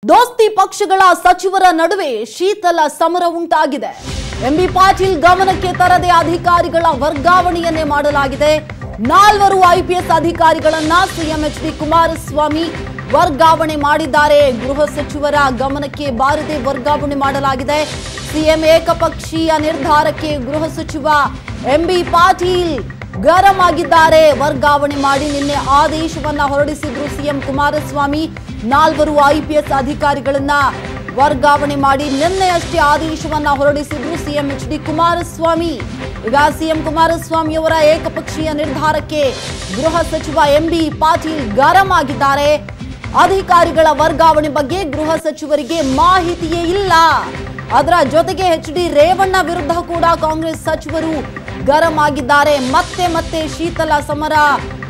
ದೋಸ್ತಿ ಪಕ್ಷಗಳ ಸಚಿವರ ನಡುವೆ ಶೀತಲ ಸಮರ ಉಂಟಾಗಿದೆ. ಎಂಬಿ ಪಾಟೀಲ್ ಗಮನಕ್ಕೆ ತರದೆ ಅಧಿಕಾರಿಗಳ ವರ್ಗಾವಣೆಯನ್ನೇ ಮಾಡಲಾಗಿದೆ. 4 ಐಪಿಎಸ್ ಅಧಿಕಾರಿಗಳನ್ನ ಸಿಎಂ ಎಚ್.ಡಿ. ಕುಮಾರಸ್ವಾಮಿ ವರ್ಗಾವಣೆ ಮಾಡಿದ್ದಾರೆ. ಗೃಹ ಸಚಿವರ ಗಮನಕ್ಕೆ ಬಾರದೆ ವರ್ಗಾವಣೆ ಮಾಡಲಾಗಿದೆ. ಸಿಎಂ ಏಕಪಕ್ಷೀಯ ನಿರ್ಧಾರಕ್ಕೆ ಗೃಹ ಸಚಿವ ಎಂಬಿ ಪಾಟೀಲ್ ಗರಂ ಆಗಿದ್ದಾರೆ. ವರ್ಗಾವಣೆ ಮಾಡಿ ನಿನ್ನೆ ಆದೇಶವನ್ನ ಹೊರಡಿಸಿದ್ರು ಸಿಎಂ ಕುಮಾರಸ್ವಾಮಿ. 4 ಐಪಿಎಸ್ ಅಧಿಕಾರಿಗಳನ್ನ ವರ್ಗಾವಣೆ ಮಾಡಿ ನಿನ್ನೆಯಷ್ಟೇ ಆದೇಶವನ್ನ ಹೊರಡಿಸಿದ್ರು ಸಿಎಂ ಎಚ್.ಡಿ. ಕುಮಾರಸ್ವಾಮಿ. ಈಗ ಸಿಎಂ ಕುಮಾರಸ್ವಾಮಿ ಅವರ ಏಕಪಕ್ಷೀಯ ನಿರ್ಧಾರಕ್ಕೆ ಗೃಹ ಸಚಿವ ಎಂಬಿ ಪಾಟೀಲ್ ಗರಂ ಆಗಿದ್ದಾರೆ. ಅಧಿಕಾರಿಗಳ ವರ್ಗಾವಣೆ ಬಗ್ಗೆ ಗೃಹ ಸಚಿವರಿಗೆ ಮಾಹಿತಿಯೇ ಇಲ್ಲ. ಅದರ ಜೊತೆಗೆ ಎಚ್.ಡಿ. ರೇವಣ್ಣ ವಿರುದ್ಧ ಕೂಡ ಕಾಂಗ್ರೆಸ್ ಸಚಿವರು ಗರಂ ಆಗಿದ್ದಾರೆ. ಮತ್ತೆ ಶೀತಲ ಸಮರ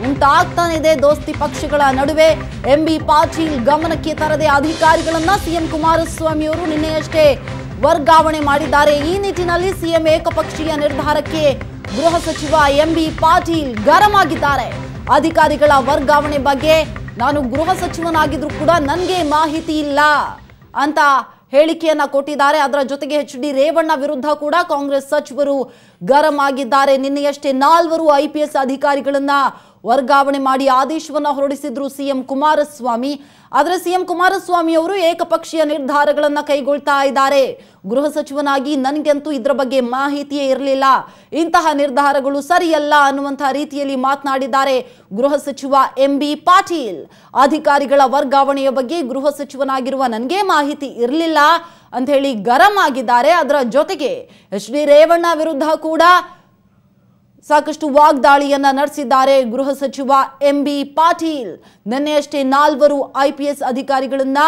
ಉಂಟಾಗ್ತಾನೆ ಇದೆ ದೋಸ್ತಿ ಪಕ್ಷಗಳ ನಡುವೆ. ಎಂಬಿ ಪಾಟೀಲ್ ಗಮನಕ್ಕೆ ತರದೆ ಅಧಿಕಾರಿಗಳನ್ನ ಸಿಎಂ ಕುಮಾರಸ್ವಾಮಿ ಅವರು ನಿನ್ನೆಯಷ್ಟೇ ವರ್ಗಾವಣೆ ಮಾಡಿದ್ದಾರೆ. ಈ ನಿಟ್ಟಿನಲ್ಲಿ ಸಿಎಂ ಏಕಪಕ್ಷೀಯ ನಿರ್ಧಾರಕ್ಕೆ ಗೃಹ ಸಚಿವ ಎಂಬಿ ಪಾಟೀಲ್ ಗರಂ ಆಗಿದ್ದಾರೆ. ಅಧಿಕಾರಿಗಳ ವರ್ಗಾವಣೆ ಬಗ್ಗೆ ನಾನು ಗೃಹ ಸಚಿವನಾಗಿದ್ರು ಕೂಡ ನನಗೆ ಮಾಹಿತಿ ಇಲ್ಲ ಅಂತ ಹೇಳಿಕೆಯನ್ನ ಕೊಟ್ಟಿದ್ದಾರೆ. ಅದರ ಜೊತೆಗೆ ಎಚ್.ಡಿ. ರೇವಣ್ಣ ವಿರುದ್ಧ ಕೂಡ ಕಾಂಗ್ರೆಸ್ ಸಚಿವರು ಗರಂ ಆಗಿದ್ದಾರೆ. ನಿನ್ನೆಯಷ್ಟೇ 4 ಐಪಿಎಸ್ ಅಧಿಕಾರಿಗಳನ್ನ ವರ್ಗಾವಣೆ ಮಾಡಿ ಆದೇಶವನ್ನ ಹೊರಡಿಸಿದ್ರು ಸಿಎಂ ಕುಮಾರಸ್ವಾಮಿ. ಆದರೆ ಸಿಎಂ ಕುಮಾರಸ್ವಾಮಿ ಅವರು ಏಕಪಕ್ಷೀಯ ನಿರ್ಧಾರಗಳನ್ನ ಕೈಗೊಳ್ತಾ ಇದ್ದಾರೆ. ಗೃಹ ಸಚಿವನಾಗಿ ನನಗಂತೂ ಇದರ ಬಗ್ಗೆ ಮಾಹಿತಿಯೇ ಇರಲಿಲ್ಲ, ಇಂತಹ ನಿರ್ಧಾರಗಳು ಸರಿಯಲ್ಲ ಅನ್ನುವಂತಹ ರೀತಿಯಲ್ಲಿ ಮಾತನಾಡಿದ್ದಾರೆ ಗೃಹ ಸಚಿವ ಎಂಬಿ ಪಾಟೀಲ್. ಅಧಿಕಾರಿಗಳ ವರ್ಗಾವಣೆಯ ಬಗ್ಗೆ ಗೃಹ ಸಚಿವನಾಗಿರುವ ನನಗೆ ಮಾಹಿತಿ ಇರಲಿಲ್ಲ ಅಂತ ಹೇಳಿ ಗರಂ ಆಗಿದ್ದಾರೆ. ಅದರ ಜೊತೆಗೆ ಎಚ್.ಡಿ. ರೇವಣ್ಣ ವಿರುದ್ಧ ಕೂಡ ಸಾಕಷ್ಟು ವಾಗ್ದಾಳಿಯನ್ನ ನಡೆಸಿದ್ದಾರೆ ಗೃಹ ಸಚಿವ ಎಂಬಿ ಪಾಟೀಲ್. ನಿನ್ನೆಯಷ್ಟೇ 4 ಐಪಿಎಸ್ ಅಧಿಕಾರಿಗಳನ್ನ,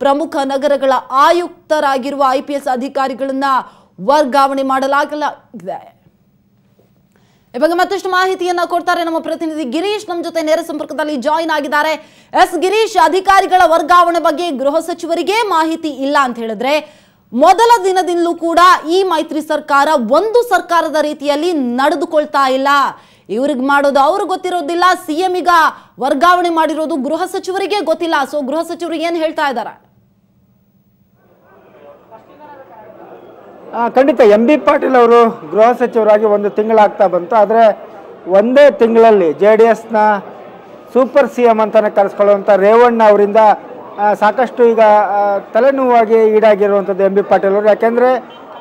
ಪ್ರಮುಖ ನಗರಗಳ ಆಯುಕ್ತರಾಗಿರುವ ಐಪಿಎಸ್ ಅಧಿಕಾರಿಗಳನ್ನ ವರ್ಗಾವಣೆ ಮಾಡಲಾಗಿದೆ. ಈ ಬಗ್ಗೆ ಮತ್ತಷ್ಟು ಮಾಹಿತಿಯನ್ನ ಕೊಡ್ತಾರೆ ನಮ್ಮ ಪ್ರತಿನಿಧಿ ಗಿರೀಶ್. ನಮ್ಮ ಜೊತೆ ನೇರ ಸಂಪರ್ಕದಲ್ಲಿ ಜಾಯಿನ್ ಆಗಿದ್ದಾರೆ. ಗಿರೀಶ್, ಅಧಿಕಾರಿಗಳ ವರ್ಗಾವಣೆ ಬಗ್ಗೆ ಗೃಹ ಸಚಿವರಿಗೆ ಮಾಹಿತಿ ಇಲ್ಲ ಅಂತ ಹೇಳಿದ್ರೆ, ಮೊದಲ ದಿನದಿಂದಲೂ ಕೂಡ ಈ ಮೈತ್ರಿ ಸರ್ಕಾರ ಒಂದು ಸರ್ಕಾರದ ರೀತಿಯಲ್ಲಿ ನಡೆದುಕೊಳ್ತಾ ಇಲ್ಲ. ಇವ್ರಿಗೆ ಮಾಡೋದು ಅವ್ರಿಗೆ ಗೊತ್ತಿರೋದಿಲ್ಲ, ಸಿಎಂ ಈಗ ವರ್ಗಾವಣೆ ಮಾಡಿರೋದು ಗೃಹ ಸಚಿವರಿಗೆ ಗೊತ್ತಿಲ್ಲ. ಸೊ ಗೃಹ ಸಚಿವರು ಏನ್ ಹೇಳ್ತಾ ಇದ್ದಾರೆ? ಖಂಡಿತ ಎಂಬಿ ಪಾಟೀಲ್ ಅವರು ಗೃಹ ಸಚಿವರಾಗಿ 1 ತಿಂಗಳಾಗ್ತಾ ಬಂತು. ಆದರೆ ಒಂದೇ ತಿಂಗಳಲ್ಲಿ JDSನ ಸೂಪರ್ ಸಿಎಂ ಅಂತಾನೆ ಕರೆಸ್ಕೊಳ್ಳುವಂಥ ರೇವಣ್ಣ ಅವರಿಂದ ಸಾಕಷ್ಟು ಈಗ ತಲೆನೋವಾಗಿ ಈಡಾಗಿರುವಂಥದ್ದು ಎಂಬಿ ಪಾಟೀಲ್ ಅವರು. ಯಾಕೆಂದರೆ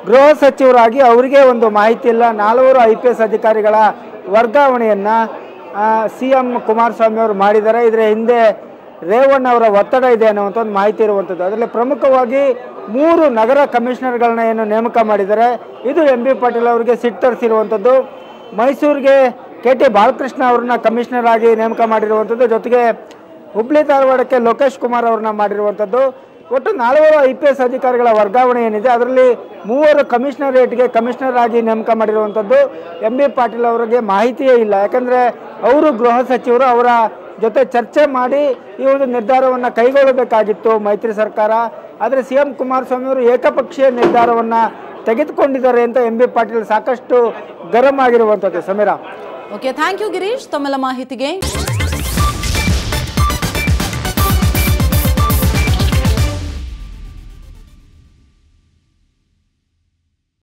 ಗೃಹ ಸಚಿವರಾಗಿ ಅವರಿಗೆ ಒಂದು ಮಾಹಿತಿ ಇಲ್ಲ. 4 IPS ಅಧಿಕಾರಿಗಳ ವರ್ಗಾವಣೆಯನ್ನು ಸಿಎಂ ಕುಮಾರಸ್ವಾಮಿ ಅವರು ಮಾಡಿದ್ದಾರೆ. ಇದರ ಹಿಂದೆ ರೇವಣ್ಣ ಅವರ ಒತ್ತಡ ಇದೆ ಅನ್ನುವಂಥ ಒಂದು ಮಾಹಿತಿ ಇರುವಂಥದ್ದು. ಅದರಲ್ಲಿ ಪ್ರಮುಖವಾಗಿ 3 ನಗರ ಕಮಿಷನರ್ಗಳನ್ನ ಏನು ನೇಮಕ ಮಾಡಿದ್ದಾರೆ. ಇದು ಎಂಬಿ ಪಾಟೀಲ್ ಅವರಿಗೆ ಸಿಟ್ಟರಿಸಿರುವಂಥದ್ದು. ಮೈಸೂರಿಗೆ KT ಬಾಲಕೃಷ್ಣ ಅವ್ರನ್ನ ಕಮಿಷನರ್ ಆಗಿ ನೇಮಕ ಮಾಡಿರುವಂಥದ್ದು. ಜೊತೆಗೆ ಹುಬ್ಳಿ ಧಾರವಾಡಕ್ಕೆ ಲೋಕೇಶ್ ಕುಮಾರ್ ಅವ್ರನ್ನ ಮಾಡಿರುವಂಥದ್ದು. ಒಟ್ಟು 4 IPS ಅಧಿಕಾರಿಗಳ ವರ್ಗಾವಣೆ ಏನಿದೆ ಅದರಲ್ಲಿ 3 ಕಮಿಷನರೇಟ್ಗೆ ಕಮಿಷನರ್ ಆಗಿ ನೇಮಕ ಮಾಡಿರುವಂಥದ್ದು. ಎಂಬಿ ಪಾಟೀಲ್ ಅವರಿಗೆ ಮಾಹಿತಿಯೇ ಇಲ್ಲ. ಯಾಕಂದರೆ ಅವರು ಗೃಹ ಸಚಿವರು, ಅವರ ಜೊತೆ ಚರ್ಚೆ ಮಾಡಿ ಈ ಒಂದು ನಿರ್ಧಾರವನ್ನು ಕೈಗೊಳ್ಳಬೇಕಾಗಿತ್ತು ಮೈತ್ರಿ ಸರ್ಕಾರ. ಆದರೆ ಸಿಎಂ ಕುಮಾರಸ್ವಾಮಿ ಅವರು ಏಕಪಕ್ಷೀಯ ನಿರ್ಧಾರವನ್ನು ತೆಗೆದುಕೊಂಡಿದ್ದಾರೆ ಅಂತ ಎಂಬಿ ಪಾಟೀಲ್ ಸಾಕಷ್ಟು ಗರಂ ಆಗಿರುವಂಥದ್ದು. Sameera, okay, thank you Girish ತಮ್ಮೆಲ್ಲ ಮಾಹಿತಿಗೆ.